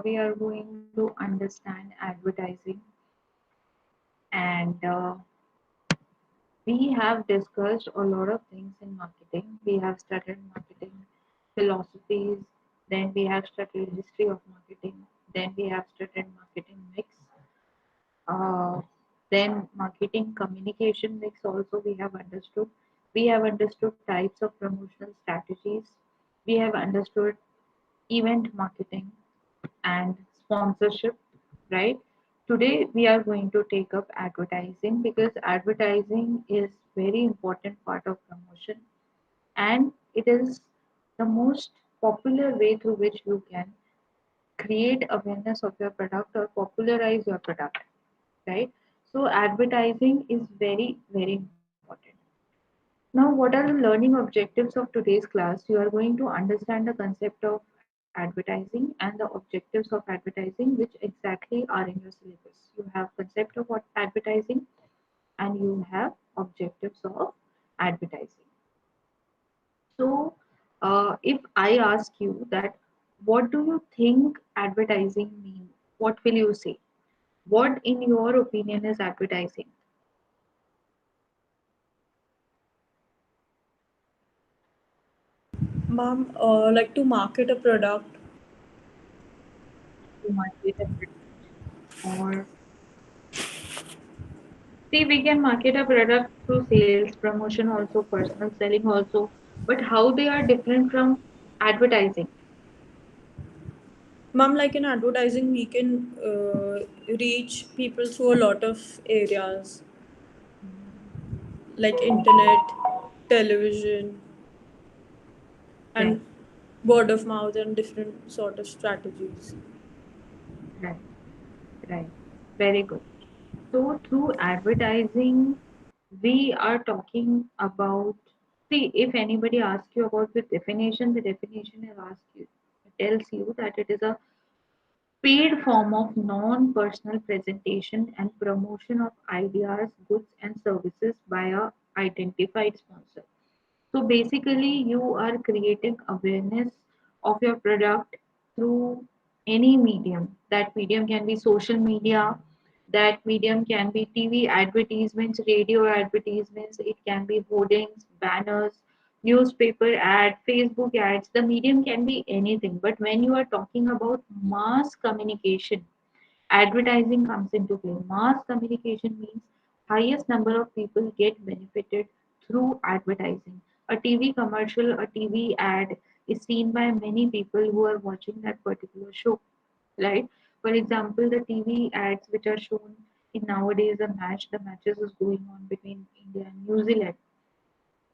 we are going to understand advertising, and we have discussed a lot of things in marketing. We have studied marketing philosophies, then we have studied history of marketing, then we have studied marketing mix, uh, then marketing communication mix also we have understood. We have understood types of promotional strategies. We have understood event marketing and sponsorship, right? Today we are going to take up advertising because advertising is very important part of promotion, and it is the most popular way through which you can create awareness of your product or popularize your product, right? So advertising is very, very important. Now, what are the learning objectives of today's class? You are going to understand the concept of advertising and the objectives of advertising, which exactly are in your syllabus. You have concept of what advertising and you have objectives of advertising. So, if I ask you that, what do you think advertising means? What will you say? What, in your opinion, is advertising? Ma'am, like to market a product. To market a product, or see, we can market a product through sales, promotion, also personal selling, also. But how they are different from advertising? Ma'am, like in advertising, we can reach people through a lot of areas like internet, television, Right, and word of mouth and different sort of strategies. right, right. Very good. So through advertising, we are talking about. See, if anybody asks you about the definition is asked you, tells you that it is a paid form of non-personal presentation and promotion of ideas, goods, and services by a identified sponsor. So basically, you are creating awareness of your product through any medium. That medium can be social media, that medium can be TV advertisements, radio advertisements, it can be hoardings, banners, newspaper ad, Facebook ads. The medium can be anything. But when you are talking about mass communication, advertising comes into play. Mass communication means highest number of people get benefited through advertising. A TV commercial, a TV ad is seen by many people who are watching that particular show, right? For example, the TV ads which are shown in nowadays a match, the matches is going on between India and New Zealand.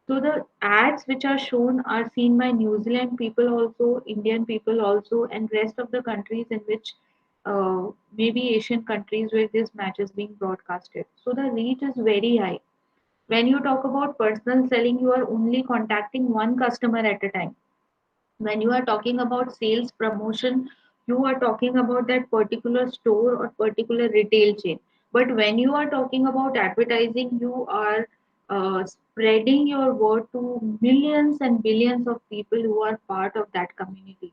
So the ads which are shown are seen by New Zealand people also, Indian people also, and rest of the countries in which maybe Asian countries where this match is being broadcasted. So the reach is very high. When you talk about personal selling, you are only contacting one customer at a time. When you are talking about sales promotion, you are talking about that particular store or particular retail chain. But when you are talking about advertising, you are spreading your word to millions and billions of people who are part of that community.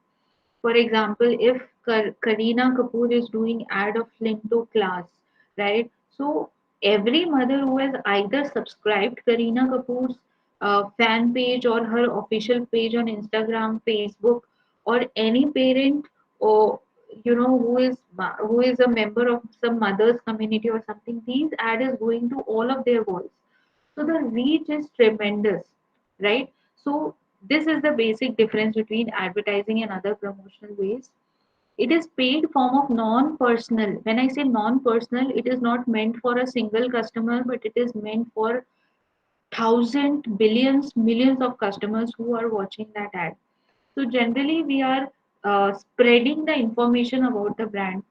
For example, if Kareena Kapoor is doing ad of Flinto class, right? So every mother who has either subscribed Kareena Kapoor's fan page or her official page on Instagram, Facebook, or any parent or who is a member of some mother's community or something, these ad is going to all of their walls. So the reach is tremendous, right? So this is the basic difference between advertising and other promotional ways. It is paid form of non-personal. When I say non-personal, it is not meant for a single customer, but it is meant for thousands, billions, millions of customers who are watching that ad. So generally, we are spreading the information about the brand.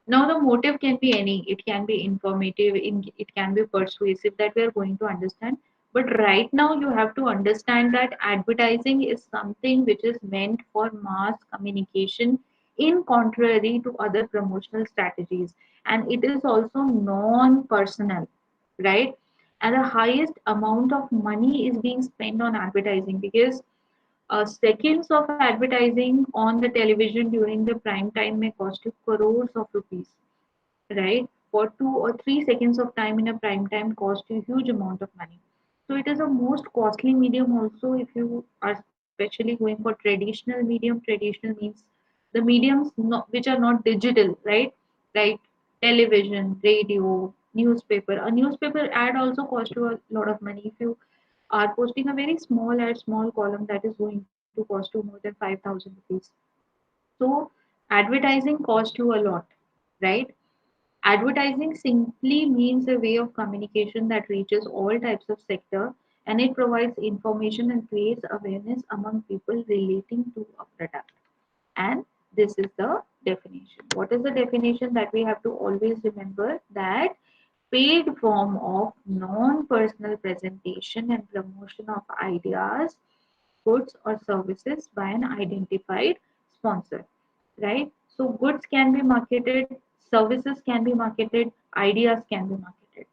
Now, the motive can be any. It can be informative, it can be persuasive, that we are going to understand. But right now, you have to understand that advertising is something which is meant for mass communication, in contrary to other promotional strategies. And it is also non personal, right? And the highest amount of money is being spent on advertising because Seconds of advertising on the television during the prime time may cost you crores of rupees, right? For 2 or 3 seconds of time in a prime time cost you huge amount of money. So it is a most costly medium also if you are especially going for traditional medium. Traditional means the mediums which are not digital, right? Like television, radio, newspaper. A newspaper ad also cost you a lot of money. If you are posting a very small ad, small column, that is going to cost you more than 5,000 rupees. So advertising cost you a lot, right? Advertising simply means a way of communication that reaches all types of sector, and it provides information and creates awareness among people relating to a product. And this is the definition. What is the definition that we have to always remember? That paid form of non-personal presentation and promotion of ideas, goods or services by an identified sponsor, right? So goods can be marketed, services can be marketed, ideas can be marketed,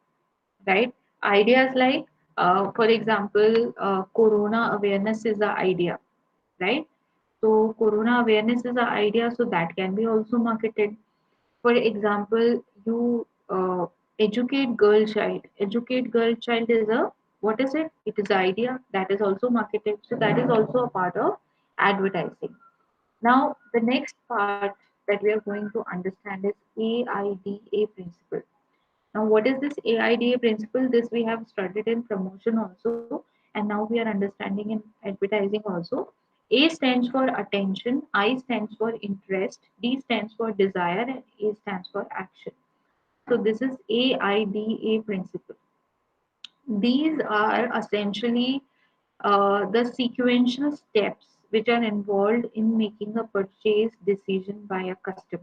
right? Ideas like, for example, corona awareness is the idea, right? So corona awareness is the idea, so that can be also marketed. For example, you educate girl child. Educate girl child is a, what is it? It is idea that is also marketed. So that is also a part of advertising. Now, the next part that we are going to understand is AIDA principle. Now, what is this AIDA principle? This we have studied in promotion also, and now we are understanding in advertising also. A stands for attention, I stands for interest, D stands for desire, and A stands for action. So, this is AIDA principle. These are essentially the sequential steps which are involved in making a purchase decision by a customer,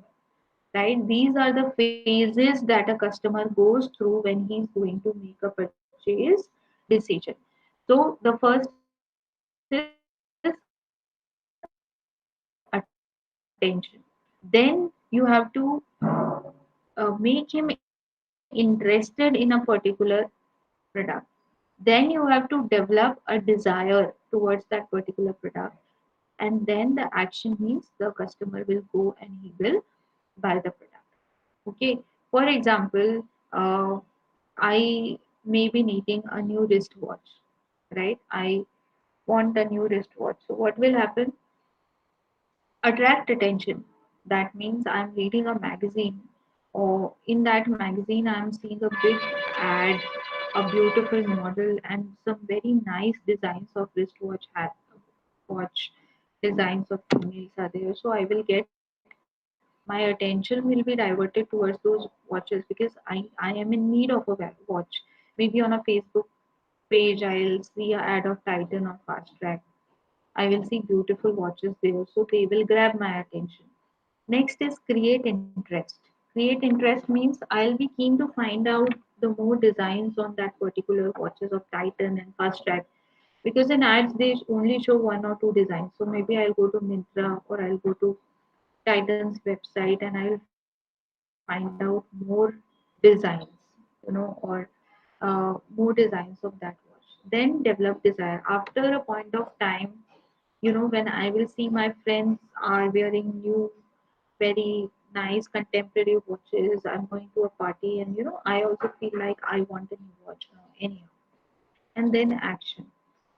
right? These are the phases that a customer goes through when he's going to make a purchase decision. So the first is attention. Then you have to make him interested in a particular product. Then you have to develop a desire towards that particular product, and then the action means the customer will go and he will buy the product. Okay, for example, I may be needing a new wristwatch, right? I want a new wristwatch. So what will happen? Attract attention. That means I'm reading a magazine, or in that magazine I'm seeing a big ad, a beautiful model, and some very nice designs of wristwatch watch designs of females are there. So I will get, my attention will be diverted towards those watches because I am in need of a watch. Maybe on a Facebook page I'll see an ad of Titan or Fast Track. I will see beautiful watches there, so they will grab my attention. Next is create interest. Create interest means I'll be keen to find out the more designs on that particular watches of Titan and Fast Track, because in ads they only show one or two designs. So maybe I'll go to Mintra or I'll go to Titan's website and I will find out more designs, or more designs of that watch. Then develop desire. After a point of time, when I will see my friends are wearing new, very nice contemporary watches, I'm going to a party, and I also feel like I want a new watch now, anyhow. And then action.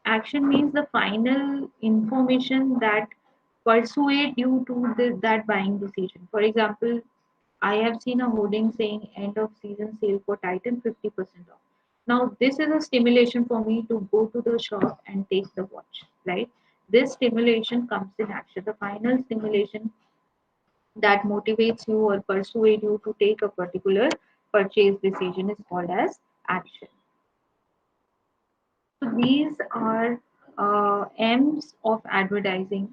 Action means the final information that persuade you to that buying decision. For example, I have seen a hoarding saying end of season sale for Titan 50% off. Now, this is a stimulation for me to go to the shop and take the watch, right? This stimulation comes in action. The final stimulation that motivates you or persuade you to take a particular purchase decision is called as action. So these are M's of advertising.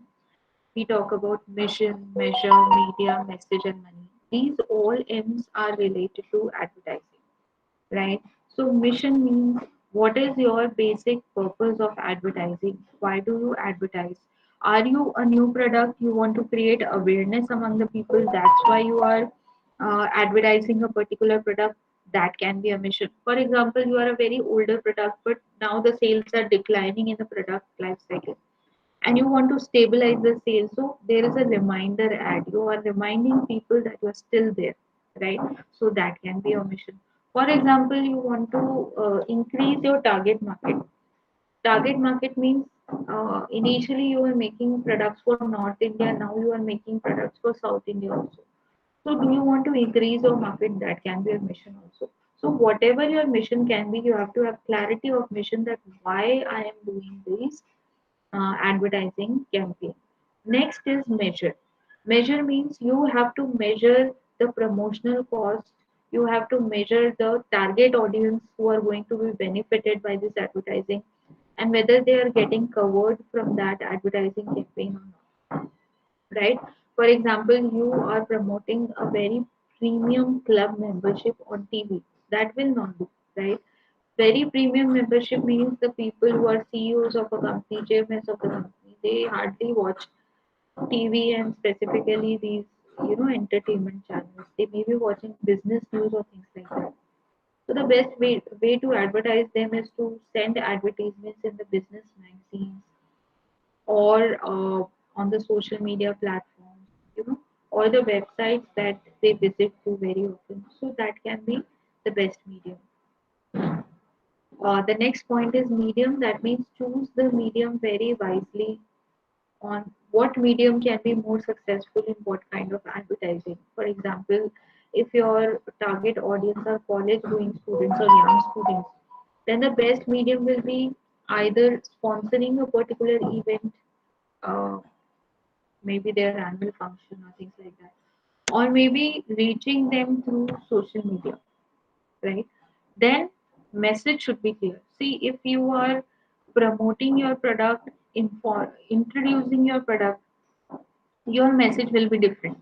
We talk about mission, measure, media, message, and money. These all M's are related to advertising, right? So mission means, what is your basic purpose of advertising? Why do you advertise? Are you a new product? You want to create awareness among the people. That's why you are advertising a particular product. That can be a mission. For example, you are a very older product, but now the sales are declining in the product life cycle, and you want to stabilize the sales. So there is a reminder ad. You are reminding people that you are still there, right? So that can be a mission. For example, you want to increase your target market. Target market means initially you were making products for North India, now you are making products for South India also. So do you want to increase your market? That can be a mission also. So whatever your mission can be, you have to have clarity of mission, that why I am doing this advertising campaign. Next is measure. Measure means you have to measure the promotional cost. You have to measure the target audience who are going to be benefited by this advertising, and whether they are getting covered from that advertising campaign or not, right? For example, you are promoting a very premium club membership on TV. That will not do, right? Very premium membership means the people who are CEOs of a company, chairmen of the company, they hardly watch TV, and specifically these, entertainment channels. They may be watching business news or things like that. So the best way to advertise them is to send advertisements in the business magazines, or on the social media platforms, or the websites that they visit to very often. So that can be the best medium. The next point is medium. That means choose the medium very wisely, on what medium can be more successful in what kind of advertising. For example, if your target audience are college going students or young students, then the best medium will be either sponsoring a particular event, uh, maybe their annual function or things like that, or maybe reaching them through social media, right? Then message should be clear. See, if you are promoting your product, introducing your product, your message will be different,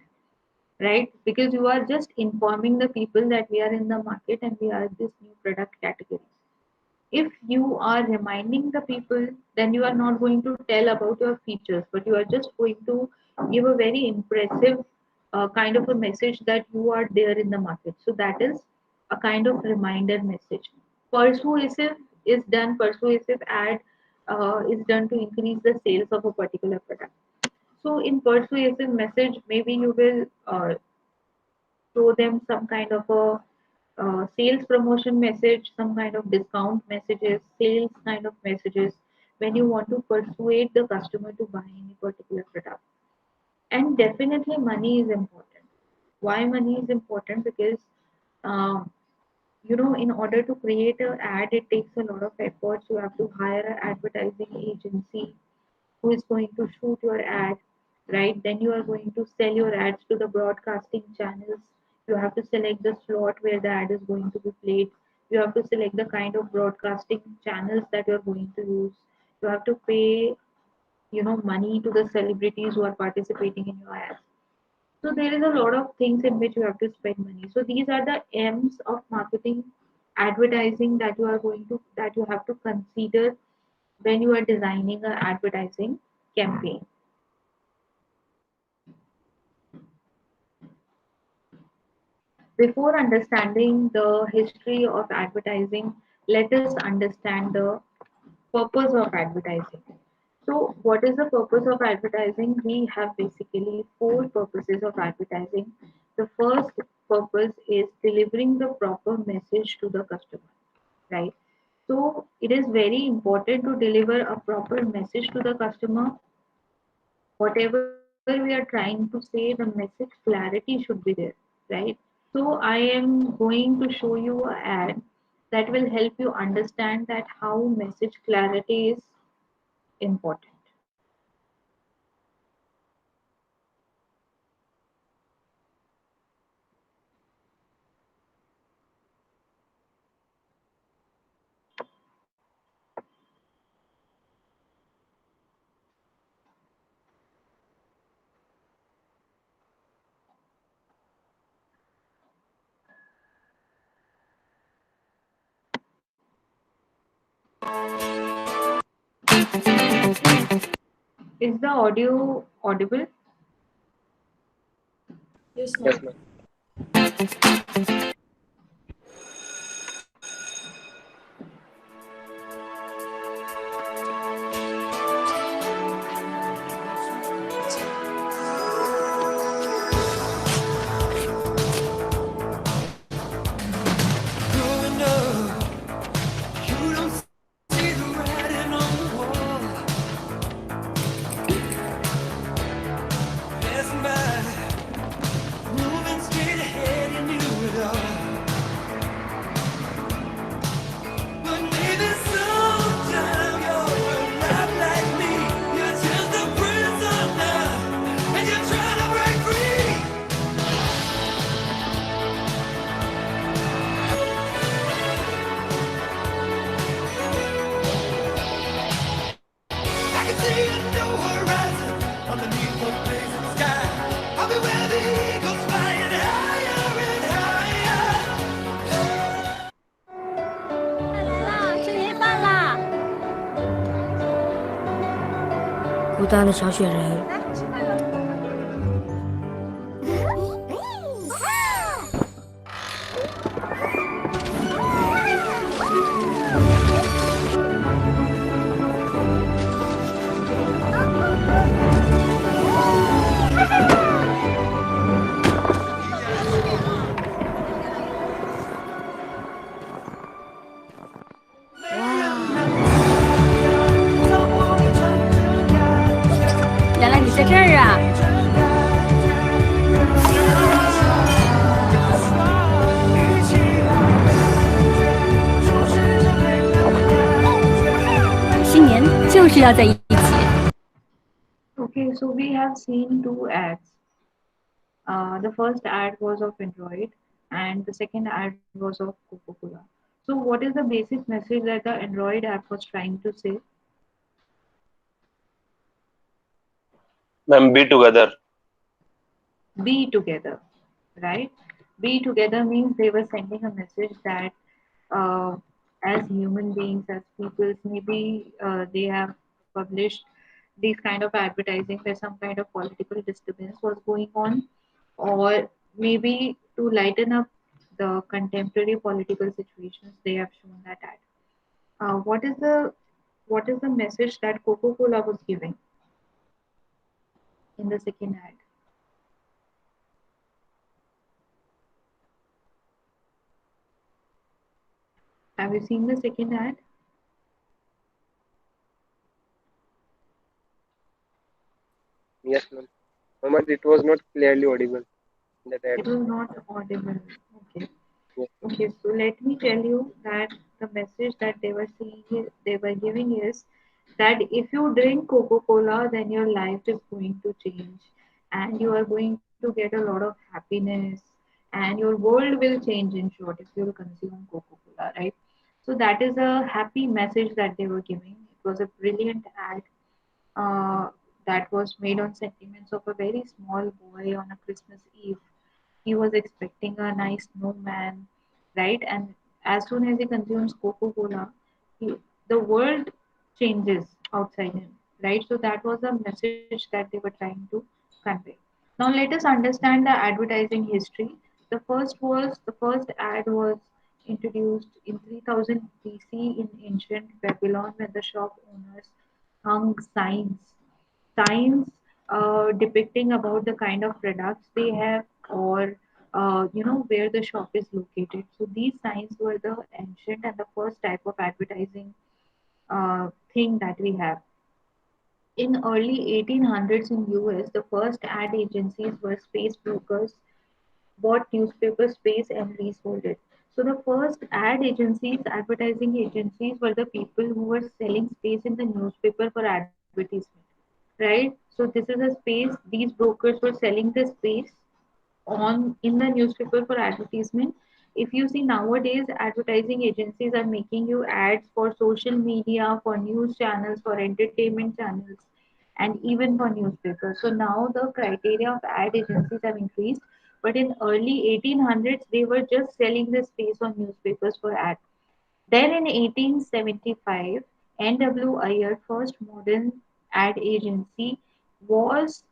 right? Because you are just informing the people that we are in the market and we are this new product category. If you are reminding the people, then you are not going to tell about your features, but you are just going to give a very impressive kind of a message that you are there in the market. So that is a kind of reminder message. Persuasive persuasive ad is done to increase the sales of a particular product. So in persuasive message, maybe you will show them some kind of a sales promotion message, some kind of discount messages, sales kind of messages, when you want to persuade the customer to buy any particular product. And definitely, money is important. Why money is important? Because um, in order to create an ad, it takes a lot of efforts. You have to hire an advertising agency who is going to shoot your ad, right? Then you are going to sell your ads to the broadcasting channels. You have to select the slot where the ad is going to be played. You have to select the kind of broadcasting channels that you're going to use. You have to pay, money to the celebrities who are participating in your ads. So there is a lot of things in which you have to spend money. So these are the M's of marketing, advertising, that you have to consider when you are designing an advertising campaign. Before understanding the history of advertising, let us understand the purpose of advertising. So, what is the purpose of advertising? We have basically four purposes of advertising. The first purpose is delivering the proper message to the customer, right? So, it is very important to deliver a proper message to the customer. Whatever we are trying to say, the message clarity should be there, right? So I am going to show you an ad that will help you understand that how message clarity is important. Is the audio audible? Yes, Yes, ma'am. ma'am. Okay, so we have seen two ads. The first ad was of Android, and the second ad was of Coca-Cola. So, what is the basic message that the Android app was trying to say? Ma'am, be together. Be together, right? Be together means they were sending a message that uh, as human beings, as peoples, maybe they have published these kind of advertising where some kind of political disturbance was going on, or maybe to lighten up the contemporary political situations, they have shown that ad. What is the message that Coca-Cola was giving in the second ad? Have you seen the second ad? Yes, ma'am. Ma'am, but it was not clearly audible in that ad. It was not audible. Okay. Yes. Okay, so let me tell you that the message that they were giving is that if you drink Coca-Cola, then your life is going to change, and you are going to get a lot of happiness, and your world will change in short if you consume Coca-Cola, right? So that is a happy message that they were giving. It was a brilliant ad uh, that was made on sentiments of a very small boy on a Christmas Eve. He was expecting a nice snowman, right? And as soon as he consumes Coca-Cola, the world changes outside him, right? So that was the message that they were trying to convey. Now let us understand the advertising history. The first ad was introduced in 3000 BC in ancient Babylon when the shop owners hung signs depicting about the kind of products they have, or where the shop is located. So these signs were the ancient and the first type of advertising thing that we have. In early 1800s in US, the first ad agencies were space brokers, bought newspaper space and resold it. So the first ad agencies, advertising agencies, were the people who were selling space in the newspaper for advertisement, right? So this is a space. These brokers were selling the space on in the newspaper for advertisement. If you see nowadays, advertising agencies are making you ads for social media, for news channels, for entertainment channels, and even for newspapers. So now the criteria of ad agencies have increased, but in early 1800s they were just selling the space on newspapers for ads. Then in 1875, N.W. Iyer, first modern ad agency, was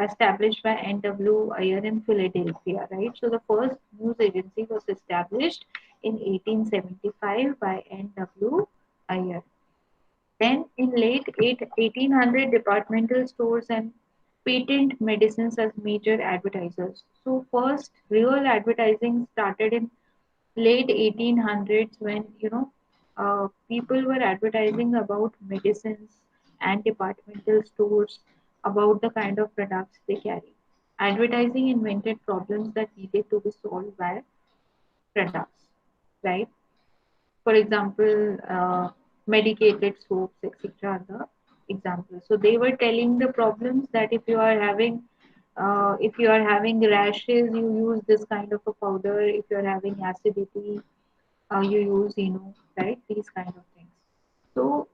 established by N.W. Iyer in Philadelphia, right? So the first news agency was established in 1875 by N.W. Iyer. Then in late 1800, departmental stores and patent medicines as major advertisers. So first real advertising started in late 1800s when people were advertising about medicines and departmental stores, about the kind of products they carry. Advertising invented problems that needed to be solved by products, right? For example, medicated soaps, etc. are the examples. So they were telling the problems that if you are having rashes, you use this kind of a powder. If you are having acidity, you use, right, these kind of things. So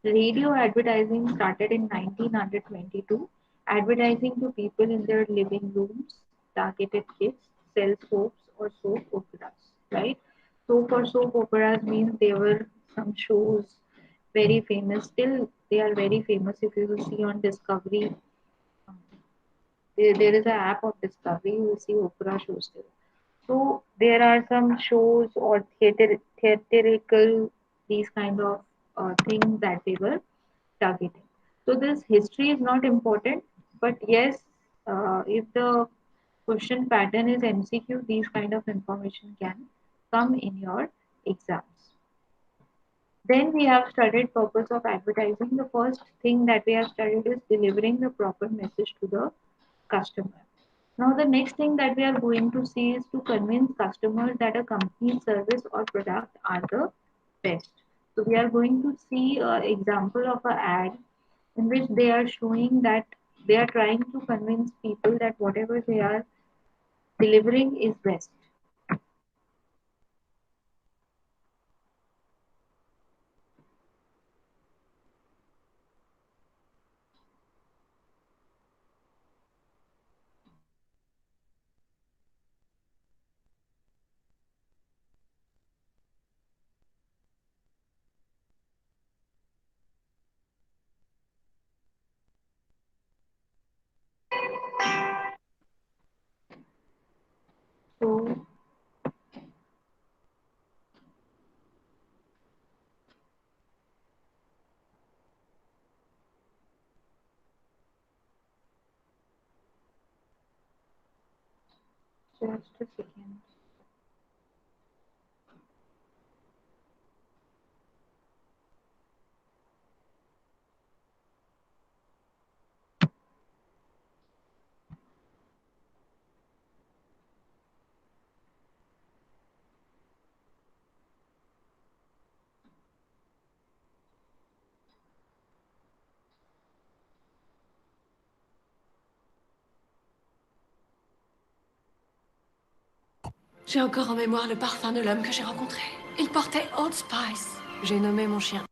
radio advertising started in 1922, advertising to people in their living rooms, targeted kids, sell soaps or soap operas, right? So for soap operas means there were some shows very famous. Still, they are very famous. If you will see on Discovery, um, there is an app of Discovery. You will see Oprah shows still. So there are some shows or theatrical these kind of things that they were targeting. So this history is not important, but yes, if the question pattern is MCQ, these kind of information can come in your exams. Then we have studied purpose of advertising. The first thing that we have studied is delivering the proper message to the customer. Now the next thing that we are going to see is to convince customers that a company's service or product are the best. So we are going to see an example of an ad in which they are showing that they are trying to convince people that whatever they are delivering is best. So just a second. J'ai encore en mémoire le parfum de l'homme que j'ai rencontré. Il portait Old Spice. J'ai nommé mon chien.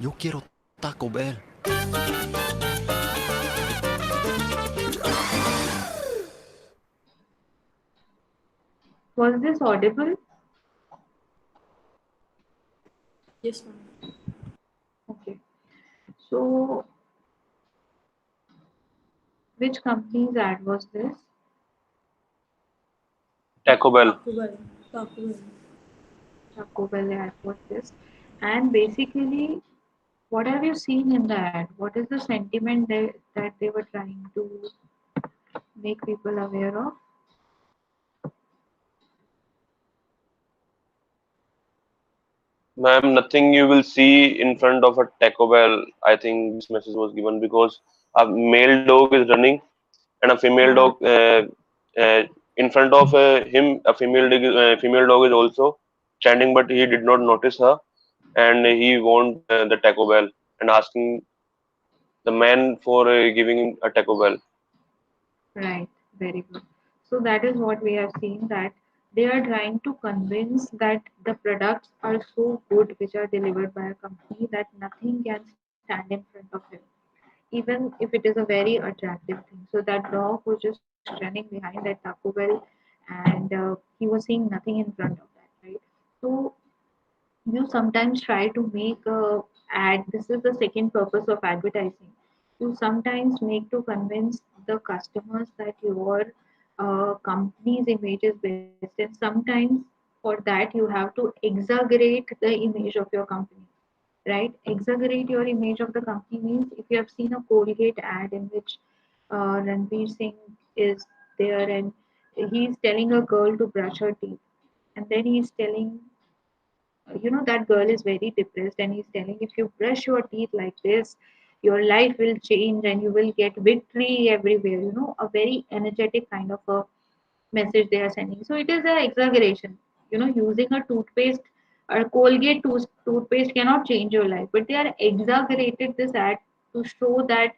Yo quiero Taco Bell. Was this audible? Yes, ma'am. Okay. So which company's ad was this? Taco Bell. Taco Bell. Taco Bell. Taco Bell ad was this? And basically, what have you seen in the ad? What is the sentiment that they were trying to make people aware of? Ma'am, nothing you will see in front of a Taco Bell. I think this message was given because a male dog is running and a female dog Uh, uh, in front of him. A female dog is also standing, but he did not notice her, and he want the Taco Bell and asking the man for giving him a Taco Bell. right, very good. So that is what we have seen that they are trying to convince that the products are so good which are delivered by a company that nothing can stand in front of him, even if it is a very attractive thing. So that dog was just running behind that Taco Bell and he was seeing nothing in front of that, right? So you sometimes try to make a ad. This is the second purpose of advertising. You sometimes make to convince the customers that your company's image is best, and sometimes for that you have to exaggerate the image of your company, right? Exaggerate your image of the company means if you have seen a Colgate ad in which Ranveer Singh is there and he's telling a girl to brush her teeth, and then he's telling, that girl is very depressed, and he's telling, if you brush your teeth like this, your life will change and you will get victory everywhere. A very energetic kind of a message they are sending. So it is an exaggeration. Using a toothpaste Colgate toothpaste cannot change your life, but they are exaggerated this ad to show that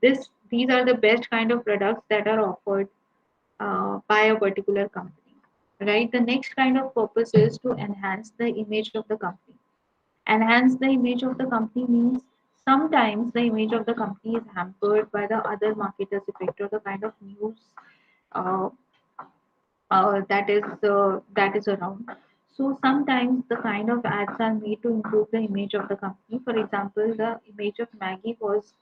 this these are the best kind of products that are offered by a particular company, right? The next kind of purpose is to enhance the image of the company. Enhance the image of the company means sometimes the image of the company is hampered by the other marketers effect or the kind of news uh, that is around. So sometimes the kind of ads are made to improve the image of the company. For example, the image of Maggie was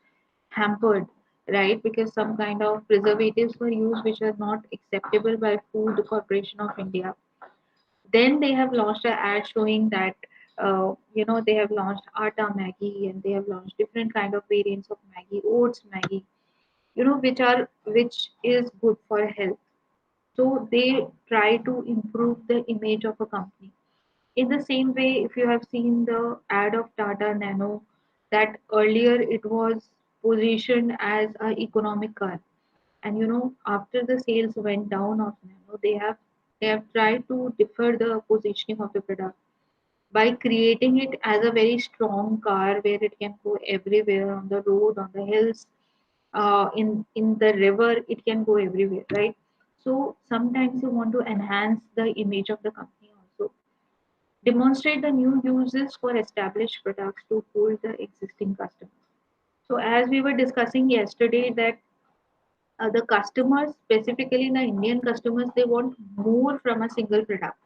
hampered, right? Because some kind of preservatives were used which are not acceptable by Food Corporation of India. Then they have launched an ad showing that they have launched Atta Maggie and they have launched different kind of variants of Maggie, oats Maggie, which is good for health. So they try to improve the image of a company. In the same way, if you have seen the ad of Tata Nano, that earlier it was positioned as an economic car, and after the sales went down of Nano, they have tried to defer the positioning of the product by creating it as a very strong car where it can go everywhere on the road, on the hills, in the river, it can go everywhere, right? So sometimes you want to enhance the image of the company also. Demonstrate the new uses for established products to hold the existing customers. So as we were discussing yesterday that the customers, specifically the Indian customers, they want more from a single product.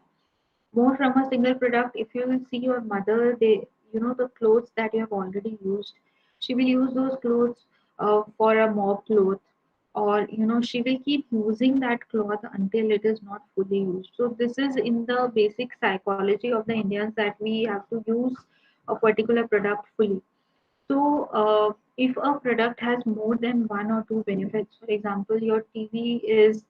More from a single product. If you will see your mother, the clothes that you have already used, she will use those clothes for a mop cloth, or she will keep using that cloth until it is not fully used. So this is in the basic psychology of the Indians, that we have to use a particular product fully. So, if a product has more than one or two benefits, for example, uh, your TV is,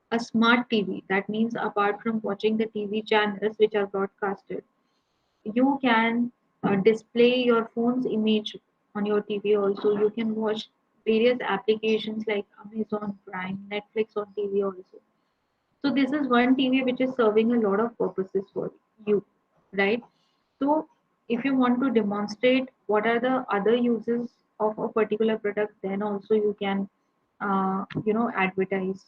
a smart TV. That means apart from watching the TV channels which are broadcasted, you can display your phone's image on your TV also. You can watch various applications like Amazon Prime, Netflix on TV also. So this is one TV which is serving a lot of purposes for you, right? So if you want to demonstrate what are the other uses of a particular product, then also you can, advertise.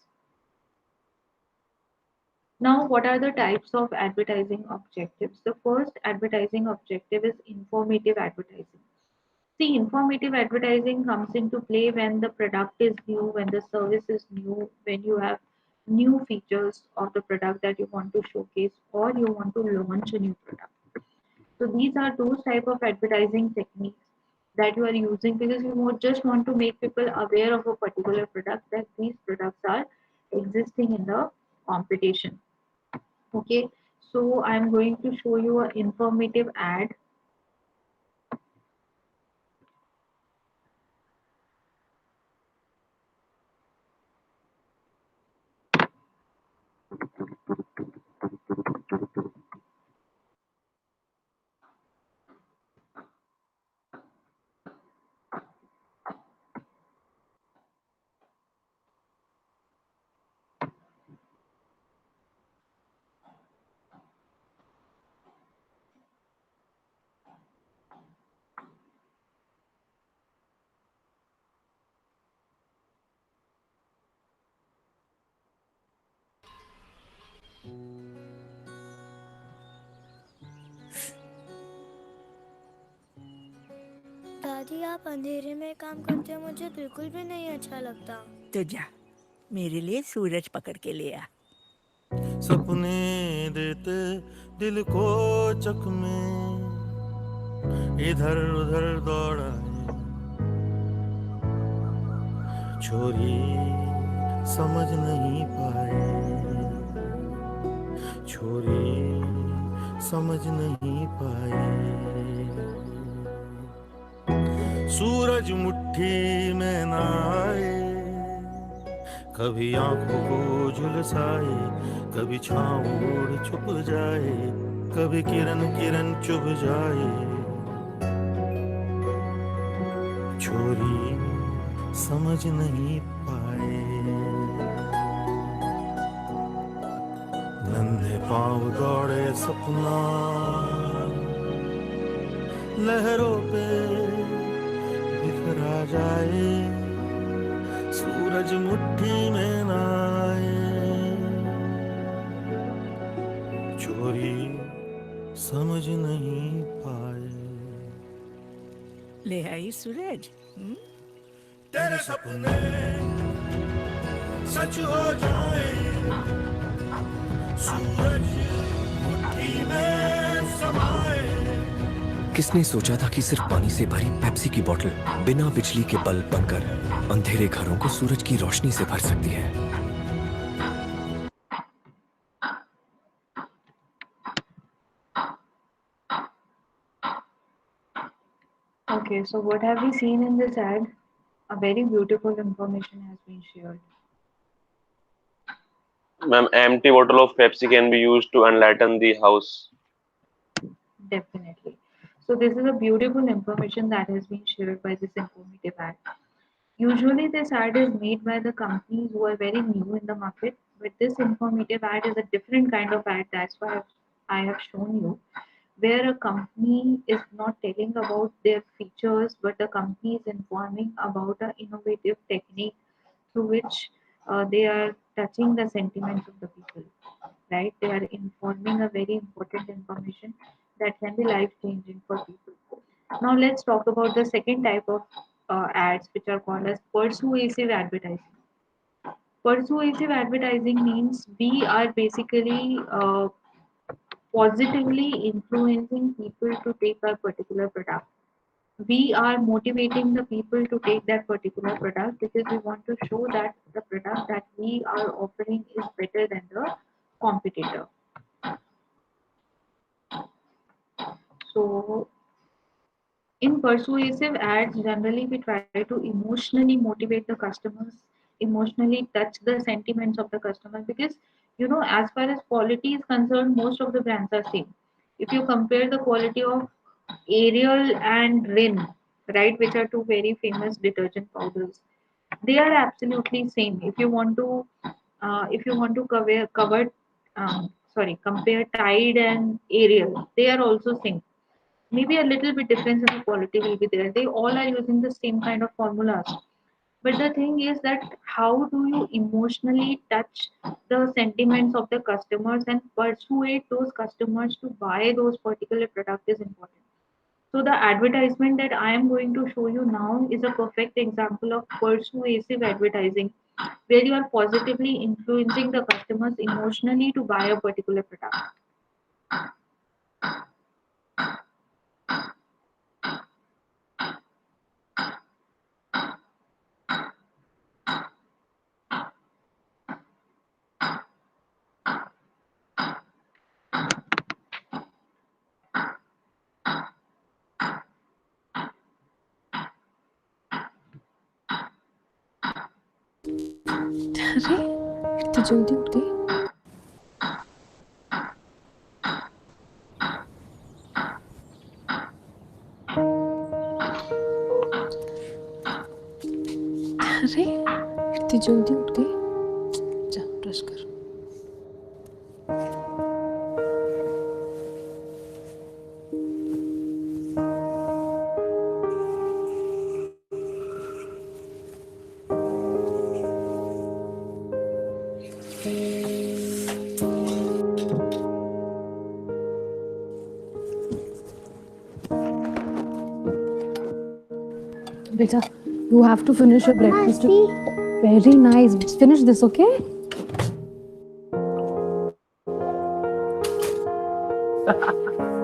Now, what are the types of advertising objectives? The first advertising objective is informative advertising. See, informative advertising comes into play when the product is new, when the service is new, when you have new features of the product that you want to showcase, or you want to launch a new product. So these are those type of advertising techniques that you are using because you just want to make people aware of a particular product, that these products are existing in the competition. Okay, so I'm going to show you an informative ad. दादी, आप अंधेरे में काम करते हो, मुझे बिल्कुल भी नहीं अच्छा लगता। तो जा मेरे लिए सूरज पकड़ के ले आ। सपने देते दिल को चकमे, इधर उधर दौड़ाए, छोरी समझ नहीं पाए, छोरी समझ नहीं पाए। सूरज मुट्ठी में ना आए, कभी आंखों को झुलसाए, कभी छाँव ओढ़ छुप जाए, कभी किरण किरण चुभ जाए, छोरी समझ नहीं पाए। नन्हे पाँव दौड़े सपना, लहरों पे बिखरा जाए, सूरज मुट्ठी में ना आए, चोरी समझ नहीं पाए। ले आई सूरज। तेरे सपने सच हो जाए, सूरज मुट्ठी में समाए। किसने सोचा था कि सिर्फ पानी से भरी पेप्सी की बोतल बिना बिजली के बल्ब बनकर अंधेरे घरों को सूरज की रोशनी से भर सकती है। Okay, so what have we seen in this ad? A very beautiful information has been shared. Ma'am, empty bottle of Pepsi can be used to enlighten the house. Definitely. So this is a beautiful information that has been shared by this informative ad. Usually this ad is made by the companies who are very new in the market, but this informative ad is a different kind of ad. That's why I have shown you, where a company is not telling about their features, but the company is informing about an innovative technique through which they are touching the sentiments of the people, right? They are informing a very important information that can be life changing for people. Now let's talk about the second type of ads, which are called as persuasive advertising. Persuasive advertising means we are basically positively influencing people to take a particular product. We are motivating the people to take that particular product because we want to show that the product that we are offering is better than the competitor. So in persuasive ads, generally we try to emotionally motivate the customers, emotionally touch the sentiments of the customer, because as far as quality is concerned, most of the brands are same. If you compare the quality of Ariel and Rin, right, which are two very famous detergent powders, they are absolutely same. If you want to compare Tide and Ariel, they are also same. Maybe a little bit difference in the quality will be there. They all are using the same kind of formulas. But the thing is that how do you emotionally touch the sentiments of the customers and persuade those customers to buy those particular product is important. So the advertisement that I am going to show you now is a perfect example of persuasive advertising, where you are positively influencing the customers emotionally to buy a particular product. अरे इतनी जल्दी उठ गई। अरे इतनी जल्दी उठ गई। जा ब्रश कर। Beta, you have to finish your breakfast. Very nice. Finish this, okay?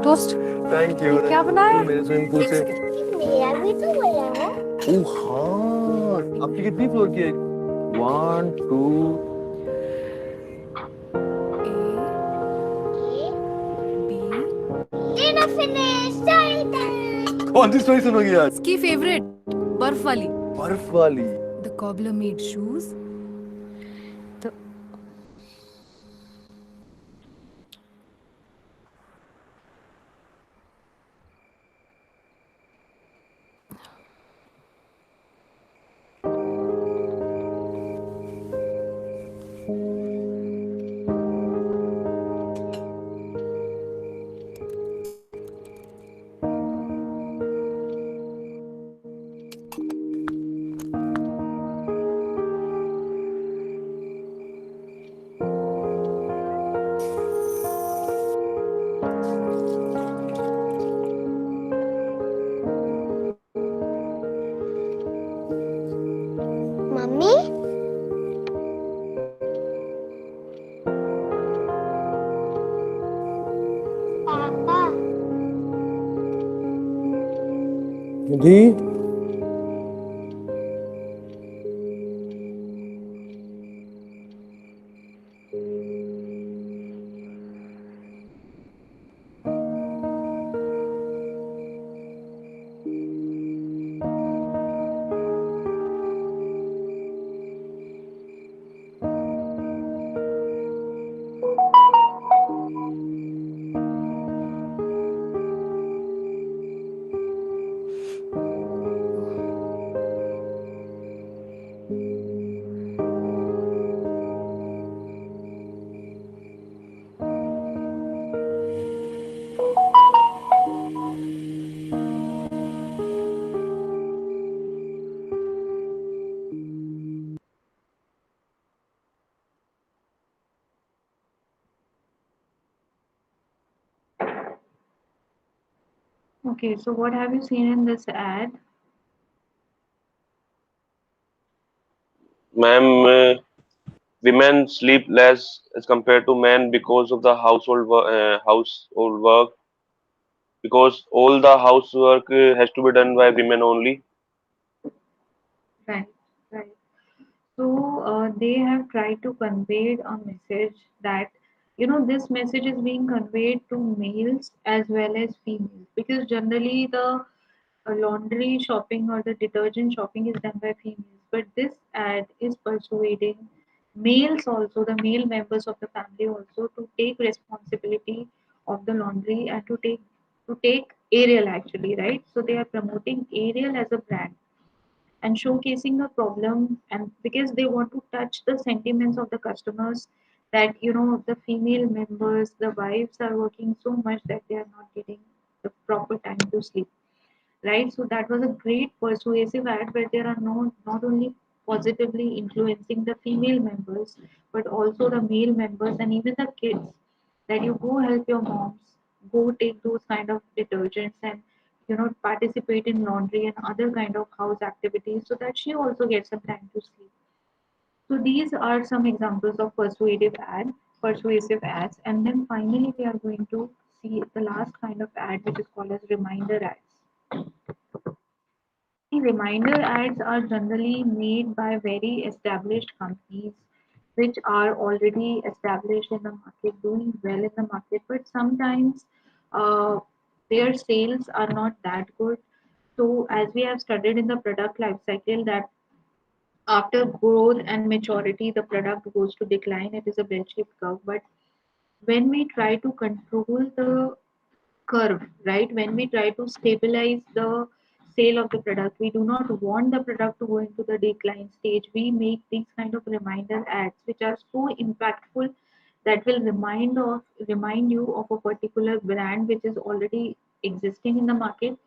Toast thank you. क्या बनाया? मेरे स्विमिंग पूल से। मेरा भी तो बड़ा है। ओह हाँ, आपकी कितनी फ्लोर की है? 1 2 Dinner finished. Story time. कौन सी स्टोरी सुनोगी आज? इसकी फेवरेट बर्फ वाली। बर्फ वाली। The cobbler made shoes. The Nidhi Okay, so what have you seen in this ad? Ma'am, women sleep less as compared to men because of the household work, because all the housework has to be done by women only. Right, right. So they have tried to convey a message that, this message is being conveyed to males as well as females, because generally the laundry shopping or the detergent shopping is done by females, but this ad is persuading males also, the male members of the family also, to take responsibility of the laundry and to take Ariel actually, right? So they are promoting Ariel as a brand and showcasing the problem, and because they want to touch the sentiments of the customers, that the female members, the wives are working so much that they are not getting the proper time to sleep, right? So that was a great persuasive ad where there are no not only positively influencing the female members, but also the male members and even the kids, that you go help your moms, go take those kind of detergents and participate in laundry and other kind of house activities so that she also gets some time to sleep. So these are some examples of persuasive ads, and then finally we are going to see the last kind of ad, which is called as reminder ads. The reminder ads are generally made by very established companies which are already established in the market, doing well in the market, but sometimes uh, their sales are not that good. So, as we have studied in the product life cycle, that after growth and maturity, the product goes to decline. It is a bell-shaped curve. But when we try to control the curve, right? When we try to stabilize the sale of the product, we do not want the product to go into the decline stage. We make these kind of reminder ads, which are so impactful that will remind you of a particular brand which is already existing in the market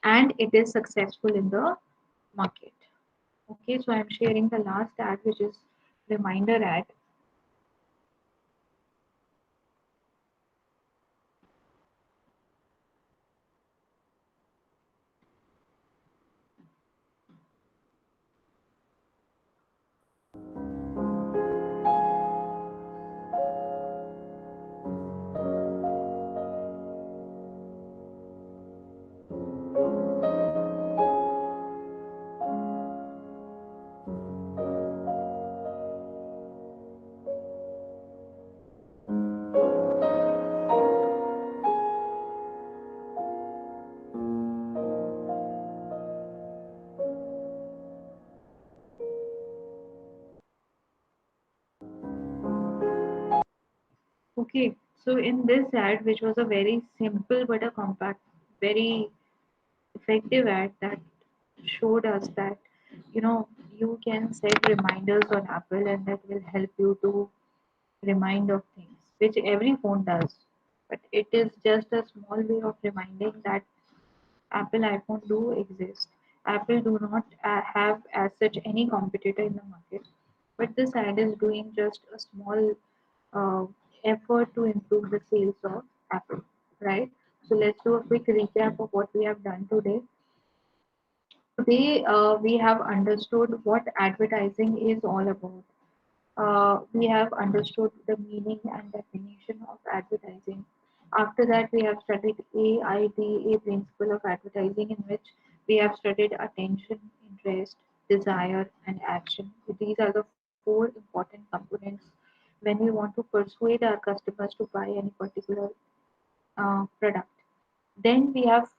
and it is successful in the market. Okay, so I'm sharing the last ad, which is reminder ad. Okay, so in this ad, which was a very simple but a compact, very effective ad that showed us that you can set reminders on Apple and that will help you to remind of things, which every phone does. But it is just a small way of reminding that Apple iPhone do exist. Apple do not have as such any competitor in the market, but this ad is doing just a small uh, effort to improve the sales of Apple, right? So let's do a quick recap of what we have done today. Today, we have understood what advertising is all about. We have understood the meaning and definition of advertising. After that, we have studied AIDA principle of advertising, in which We have studied attention, interest, desire, and action. These are the four important components when we want to persuade our customers to buy any particular product. Then we have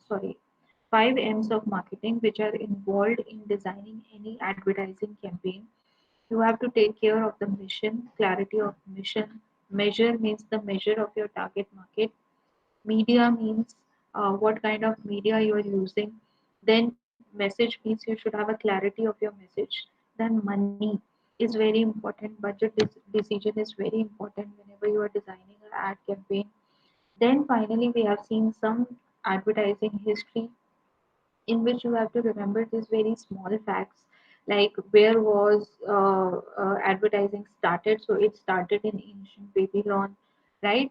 sorry, 5 M's of marketing, which are involved in designing any advertising campaign. You have to take care of the mission, clarity of mission. Measure means the measure of your target market. Media means what kind of media you are using. Then message means you should have a clarity of your message. Then money is very important. Decision is very important whenever you are designing an ad campaign. Then finally we have seen some advertising history, in which you have to remember these very small facts, like where was advertising started. So it started in ancient Babylon, right?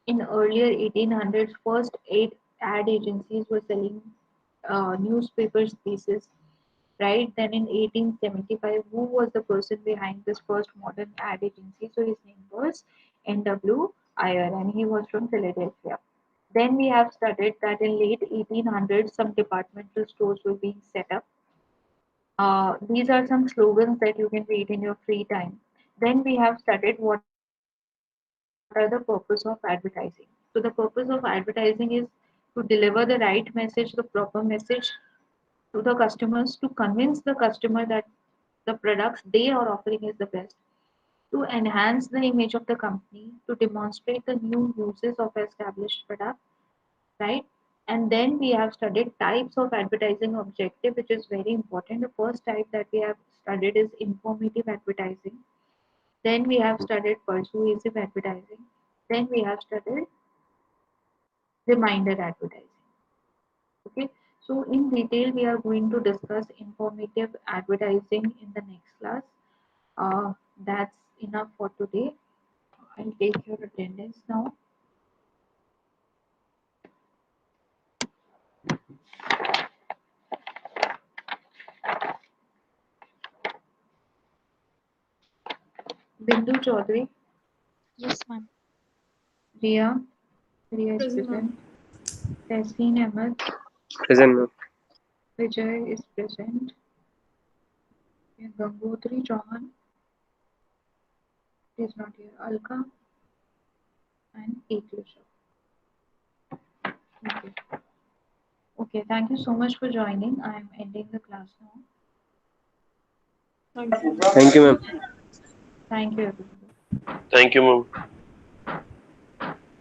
In earlier 1800s, first eight ad agencies were selling newspaper pieces, right? Then in 1875, who was the person behind this first modern ad agency? So his name was N.W. Iyer, and he was from Philadelphia. Then we have studied that in late 1800s, some departmental stores were being set up. These are some slogans that you can read in your free time. Then we have studied what are the purpose of advertising. So the purpose of advertising is to deliver the right message, the proper message to the customers, to convince the customer that the products they are offering is the best, to enhance the image of the company, to demonstrate the new uses of established product, right? And then we have studied types of advertising objective, which is very important. The first type that we have studied is informative advertising. Then we have studied persuasive advertising. Then we have studied reminder advertising. Okay, so in detail, we are going to discuss informative advertising in the next class. That's enough for today. I'll take your attendance now. Bindu Chaudhary, Yes, ma'am. Ria, Ria is Present, ma'am. present. Tehseen Ahmed, Present, ma'am. Vijay is present. Gangotri Chauhan is not here. Alka and Eklasha. Okay. Okay, thank you so much for joining. I am ending the class now. Thank you. Thank you, ma'am. Thank you, everybody. Thank you, ma'am.